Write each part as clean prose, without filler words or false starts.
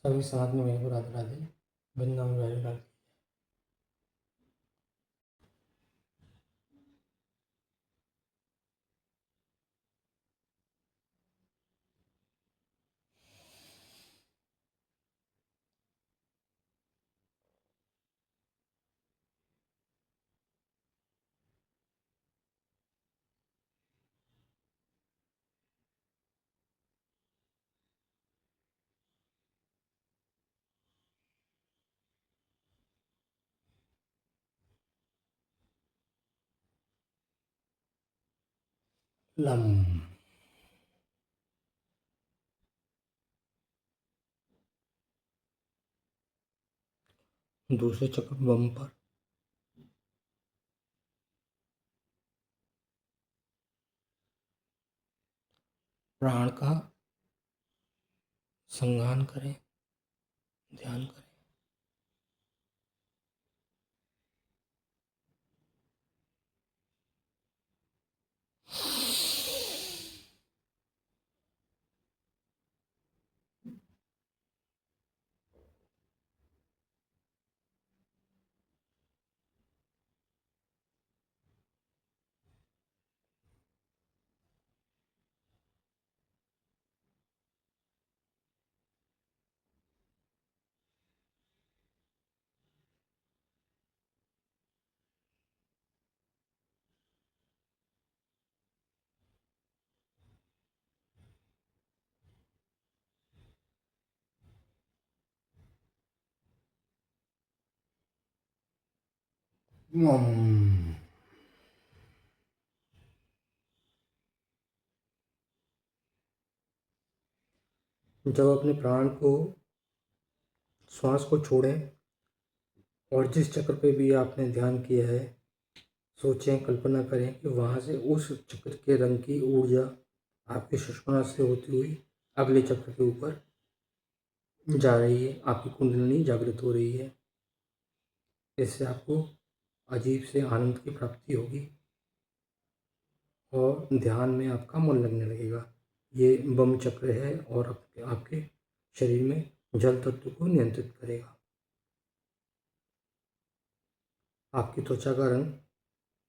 सभी समाज में को राधे राधे। वृंदावन राधे राधे। लम। दूसरे चक्र बम पर प्राण का संगान करें, ध्यान करें। ओम। जब अपने प्राण को, श्वास को छोड़ें और जिस चक्र पे भी आपने ध्यान किया है, सोचें, कल्पना करें कि वहाँ से उस चक्र के रंग की ऊर्जा आपके सुषुम्ना से होती हुई अगले चक्र के ऊपर जा रही है। आपकी कुंडलिनी जागृत हो रही है। इससे आपको अजीब से आनंद की प्राप्ति होगी और ध्यान में आपका मन लगने लगेगा। ये बम चक्र है और आपके शरीर में जल तत्व को नियंत्रित करेगा। आपकी त्वचा का रंग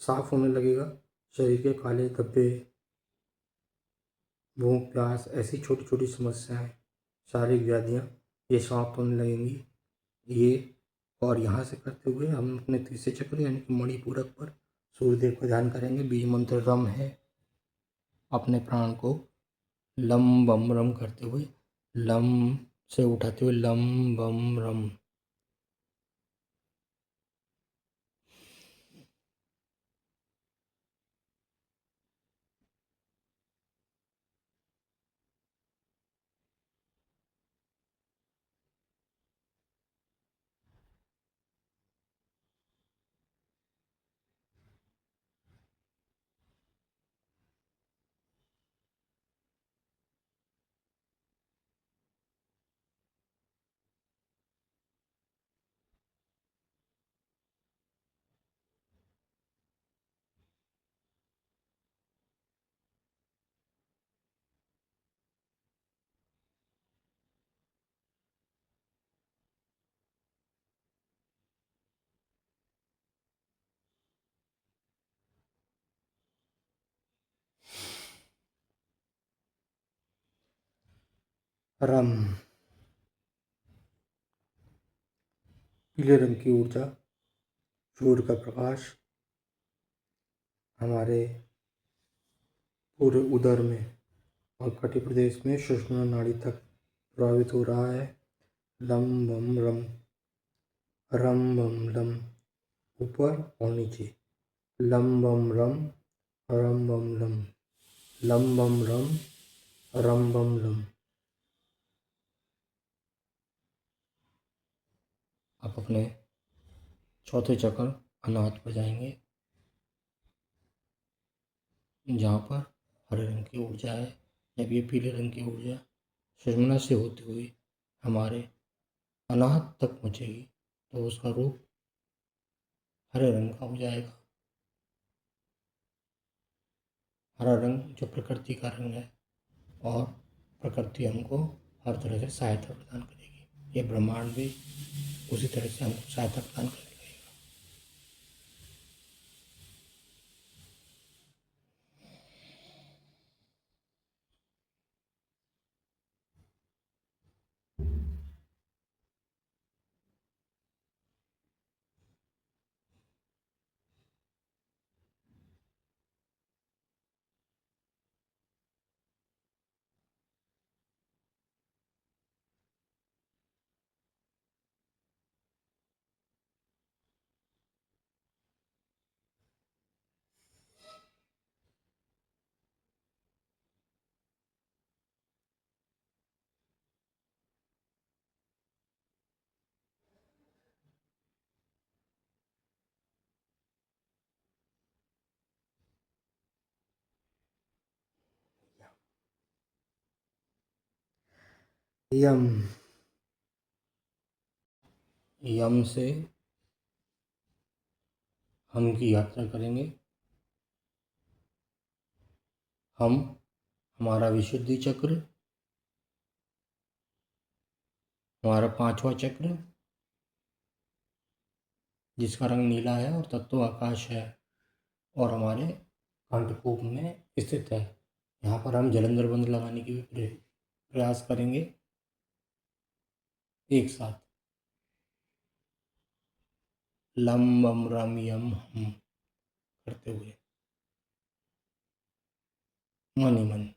साफ होने लगेगा। शरीर के काले धब्बे, भूख प्यास, ऐसी छोटी छोटी समस्याएं, शारीरिक व्याधियां, ये समाप्त होने लगेंगी। ये और यहाँ से करते हुए हम अपने तीसरे चक्र यानी कि मणिपूरक पर सूर्यदेव का ध्यान करेंगे। बीज मंत्र रम है। अपने प्राण को लम बम रम करते हुए, लम से उठाते हुए लम बम रम। रम। पीले रंग की ऊर्जा, सूर्य का प्रकाश हमारे पूरे उदर में और कटी प्रदेश में सुषुम्ना नाड़ी तक प्रभावित हो रहा है। लम बम रम, रम बम लम, ऊपर और नीचे। लम बम रम, रम बम लम, लम बम रम, रम बम लम। आप अपने चौथे चक्र अनाहत पर जाएंगे, जहाँ पर हरे रंग की ऊर्जा है। जब ये पीले रंग की ऊर्जा सुषुम्ना से होती हुई हमारे अनाहत तक पहुँचेगी तो उसका रूप हरे रंग का हो जाएगा। हरा रंग जो प्रकृति का रंग है और प्रकृति हमको हर तरह से सहायता प्रदान करेगी। ये ब्रह्मांड भी उसी तरह से हमको सहायता प्रदान करेगा। यम, यम से हम की यात्रा करेंगे। हम, हमारा विशुद्धि चक्र, हमारा 5वां चक्र जिसका रंग नीला है और तत्व आकाश है और हमारे कंठकूप में स्थित है। यहाँ पर हम जलंधर बंद लगाने की भी प्रयास करेंगे एक साथ। लम बम रम यम हम करते हुए मन ही मन।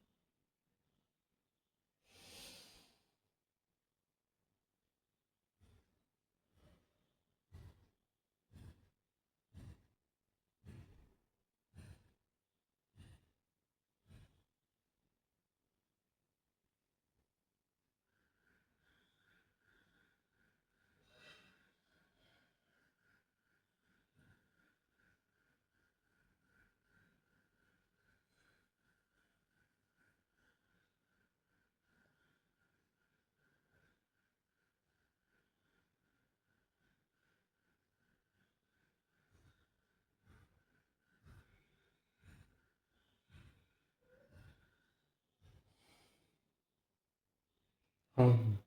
हम,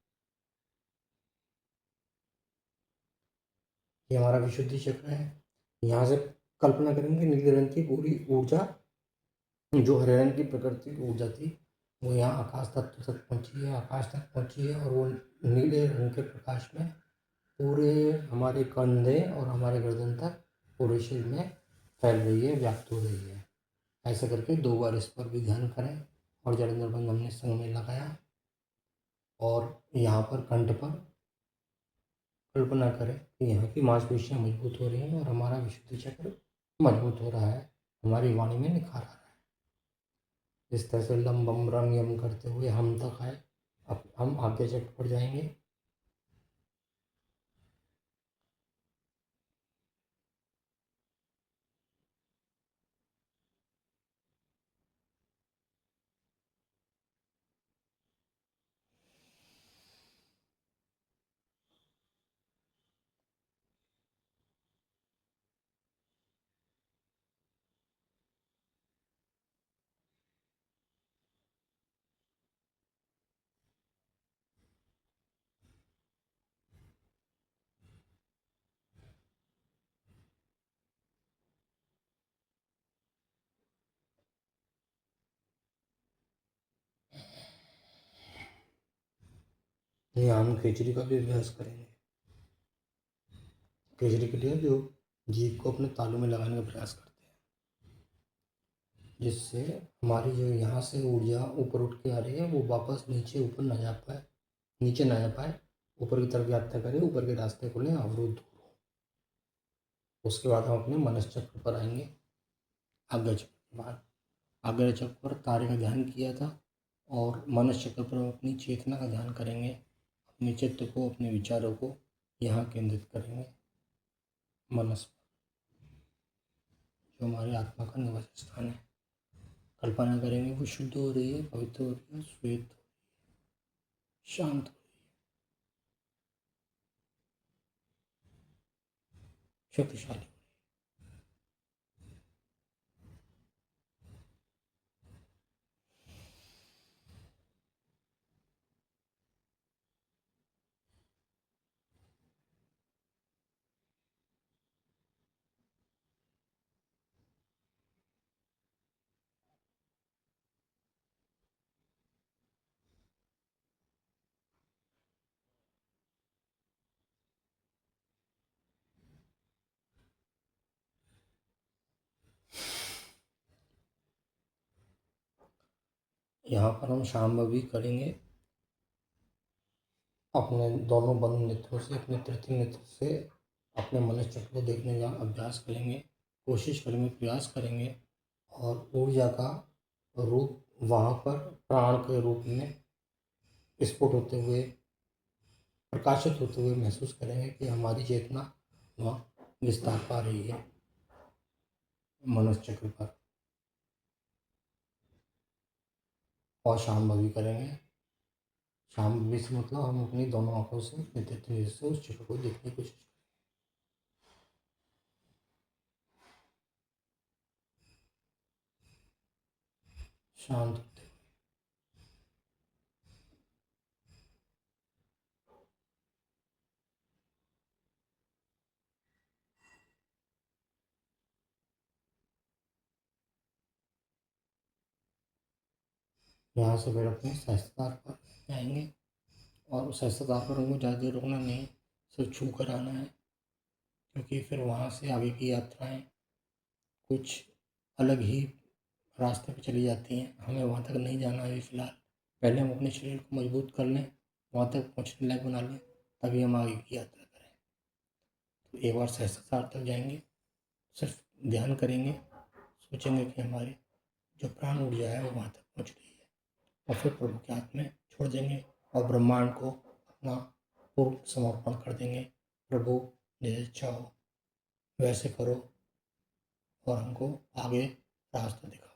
ये हमारा विशुद्धि चक्र है। यहाँ से कल्पना करेंगे नीले रंग की पूरी ऊर्जा, जो हरे रंग की प्रकृति की ऊर्जा थी, वो यहाँ आकाश तत्व तक पहुँची है, आकाश तक पहुँची है और वो नीले रंग के प्रकाश में पूरे हमारे कंधे और हमारे गर्दन तक पूरे शरीर में फैल रही है, व्याप्त हो रही है। ऐसा करके 2 बार इस पर भी ध्यान करें। और जलंधर बंद हमने संग में लगाया और यहाँ पर कंठ पर कल्पना करें कि यहाँ की मांसपेशियाँ मजबूत हो रही हैं और हमारा विशुद्धि चक्र मजबूत हो रहा है, हमारी वाणी में निखार आ रहा है। इस तरह से लम बम रम यम करते हुए हम तक आए। अब हम आगे चक्र पर जाएंगे। यहाँ हम खिचड़ी का भी अभ्यास करेंगे। खिचड़ी के लिए जो जीभ को अपने तालू में लगाने का प्रयास करते हैं, जिससे हमारी जो यहाँ से ऊर्जा ऊपर उठ के आ रही है वो वापस नीचे ऊपर ना जा पाए, नीचे ना जा पाए, ऊपर की तरफ यात्रा करें, ऊपर के रास्ते खुलें, अवरुद्ध हो। उसके बाद हम अपने मनस चक्र पर आएंगे। आज्ञा चक्र के बाद आज्ञा चक्र पर तारे का ध्यान किया था और मनस चक्र पर हम अपनी चेतना का ध्यान करेंगे। अपने चित्त को, अपने विचारों को यहाँ केंद्रित करेंगे मनस पर, जो हमारी आत्मा का निवास स्थान है। कल्पना करेंगे वो शुद्ध हो रही है, पवित्र हो रही है, श्वेत, शांत, शक्तिशाली। यहाँ पर हम शांभवी करेंगे। अपने दोनों बंद नेत्रों से, अपने तृतीय नेत्र से अपने मनुष्य चक्र को देखने का अभ्यास करेंगे, कोशिश करेंगे, प्रयास करेंगे और ऊर्जा का रूप वहाँ पर प्राण के रूप में स्फुट होते हुए, प्रकाशित होते हुए महसूस करेंगे कि हमारी चेतना वहाँ विस्तार पा रही है मनुष्य चक्र पर। और शांभवी करेंगे। शांभवी से मतलब हम अपनी दोनों आंखों से नेत्र से उस चक्र को देखने की कोशिश शांत होते हुए। यहाँ से फिर अपने सहस्त्रधार पर जाएंगे और उस सहस्त्रधार पर हमको ज़्यादा देर रुकना नहीं, सिर्फ छू कर आना है, क्योंकि फिर वहाँ से आगे की यात्राएं कुछ अलग ही रास्ते पर चली जाती हैं। हमें वहाँ तक नहीं जाना है फिलहाल। पहले हम अपने शरीर को मजबूत कर लें, वहाँ तक पहुँचने लायक बना लें, तभी हम आगे की यात्रा करें। तो एक बार सहस्त्रधार तक जाएंगे, सिर्फ ध्यान करेंगे, सोचेंगे कि हमारी जो प्राण ऊर्जा है वो वहाँ तक पहुँच रही है और फिर प्रभु के हाथ में छोड़ देंगे और ब्रह्मांड को अपना पूर्ण समर्पण कर देंगे। प्रभु जैसे चाहो वैसे करो और हमको आगे रास्ता दिखाओ।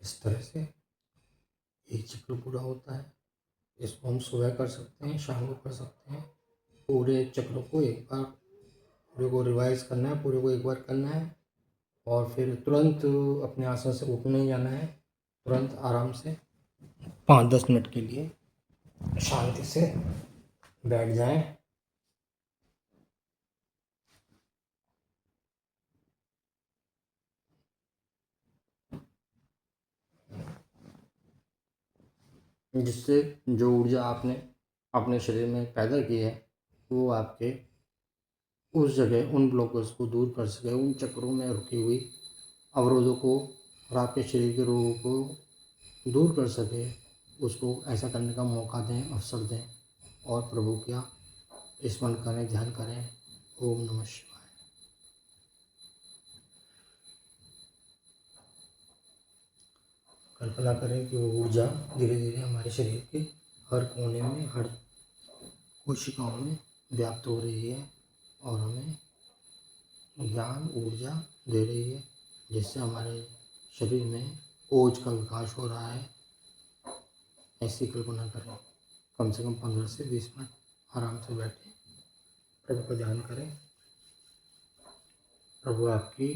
इस तरह से एक चक्र पूरा होता है। इसको हम सुबह कर सकते हैं, शाम को कर सकते हैं। पूरे चक्र को एक बार पूरे को रिवाइज करना है, पूरे को एक बार करना है और फिर तुरंत अपने आसन से उठ नहीं जाना है। तुरंत आराम से 5-10 मिनट के लिए शांति से बैठ जाएं। जिससे जो ऊर्जा आपने अपने शरीर में पैदा की है वो आपके उस जगह उन ब्लॉकर्स को दूर कर सके, उन चक्रों में रुकी हुई अवरोधों को और आपके शरीर के रोगों को दूर कर सके। उसको ऐसा करने का मौका दें, अवसर दें और प्रभु का स्मरण करें, ध्यान करें। ओम नमः शिवाय। कल्पना करें कि वो ऊर्जा धीरे धीरे हमारे शरीर के हर कोने में, हर कोशिकाओं में व्याप्त हो रही है और हमें ज्ञान ऊर्जा दे रही है, जिससे हमारे शरीर में ओज का विकास हो रहा है। ऐसी कल्पना करें। कम से कम 15 से 20 मिनट आराम से बैठें, प्रभु का ध्यान करें। प्रभु आपकी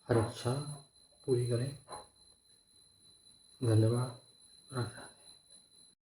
हर इच्छा पूरी करें। धन्यवाद। राधे।